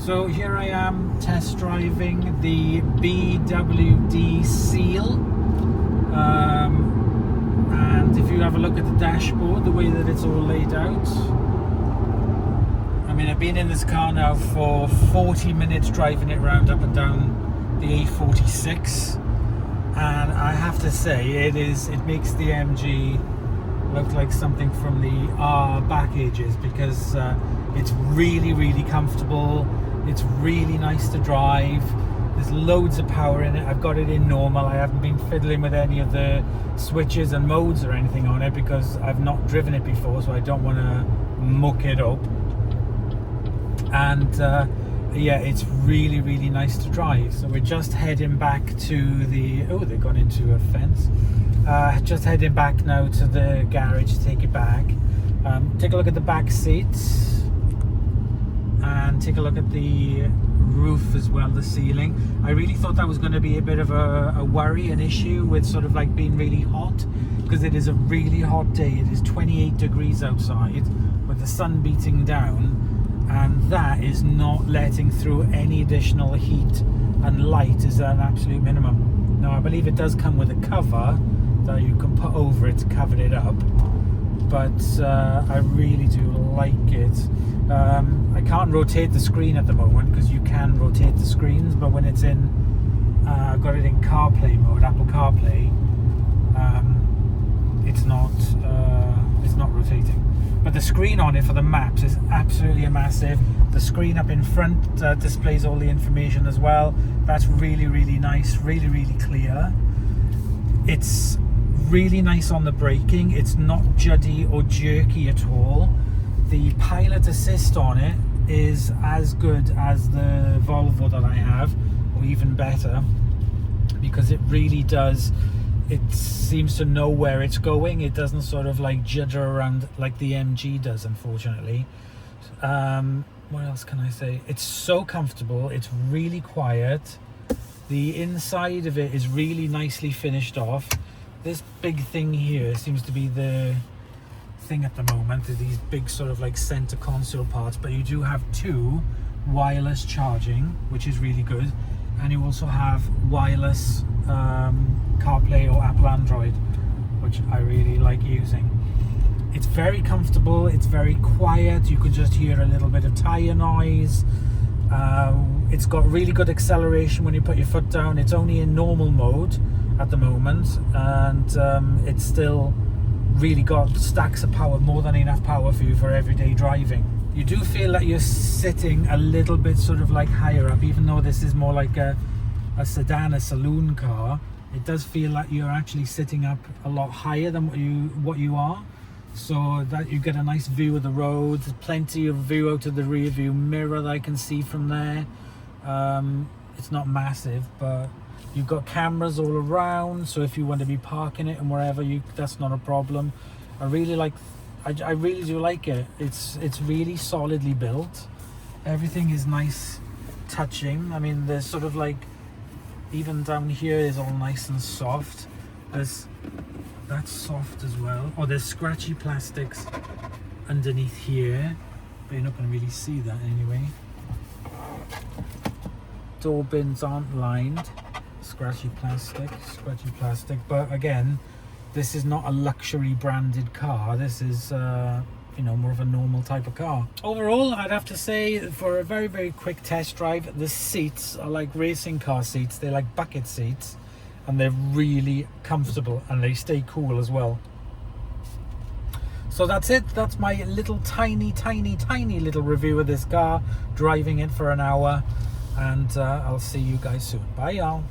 So here I am test driving the BYD Seal, and if you have a look at the dashboard, the way that it's all laid out, I mean, I've been in this car now for 40 minutes driving it round up and down the A46, and I have to say it makes the MG look like something from the back ages, because it's really comfortable. It's really nice to drive. There's loads of power in it. I've got it in normal. I haven't been fiddling with any of the switches and modes or anything on it because I've not driven it before, so I don't want to muck it up. And yeah, it's really nice to drive. So we're just heading back to the, oh, they've gone into a fence. Just heading back now to the garage to take it back. Take a look at the back seats and take a look at the roof as well, the ceiling. I really thought that was going to be a bit of a worry, an issue with sort of like being really hot, because it is a really hot day. It is 28 degrees outside with the sun beating down, and that is not letting through any additional heat, and light is an absolute minimum. Now I believe it does come with a cover that you can put over it to cover it up, but I really do like it. I can't rotate the screen at the moment because you can rotate the screens, but when it's in, I've got it in CarPlay mode, Apple CarPlay, it's not rotating. But the screen on it for the maps is absolutely massive. The screen up in front displays all the information as well. That's really nice, really clear. It's really nice on the braking. It's not juddy or jerky at all. The pilot assist on it is as good as the Volvo that I have, or even better, because it really does, it seems to know where it's going. It doesn't sort of like judder around like the MG does, unfortunately. What else can I say? It's so comfortable. It's really quiet. The inside of it is really nicely finished off. This big thing here seems to be the thing at the moment, these big sort of like center console parts, but you do have two wireless charging, which is really good, and you also have wireless CarPlay or Apple Android, which I really like using. It's very comfortable, it's very quiet, you can just hear a little bit of tire noise. It's got really good acceleration when you put your foot down. It's only in normal mode at the moment, and it's still really got stacks of power, more than enough power for you for everyday driving. You do feel that you're sitting a little bit sort of like higher up, even though this is more like a sedan, a saloon car. It does feel like you're actually sitting up a lot higher than what you are, so that you get a nice view of the road. There's plenty of view out of the rear view mirror that I can see from there. It's not massive, but you've got cameras all around, so if you want to be parking it and wherever, that's not a problem. I really do like it. It's really solidly built. Everything is nice touching. I mean, there's sort of like, even down here is all nice and soft. That's soft as well. Oh, there's scratchy plastics underneath here, but you're not going to really see that anyway. Door bins aren't lined. Scratchy plastic, but again, this is not a luxury branded car. This is more of a normal type of car. Overall, I'd have to say, for a very quick test drive, the seats are like racing car seats. They're like bucket seats, and they're really comfortable, and they stay cool as well. So that's it. That's my little tiny little review of this car, driving it for an hour, and I'll see you guys soon. Bye y'all.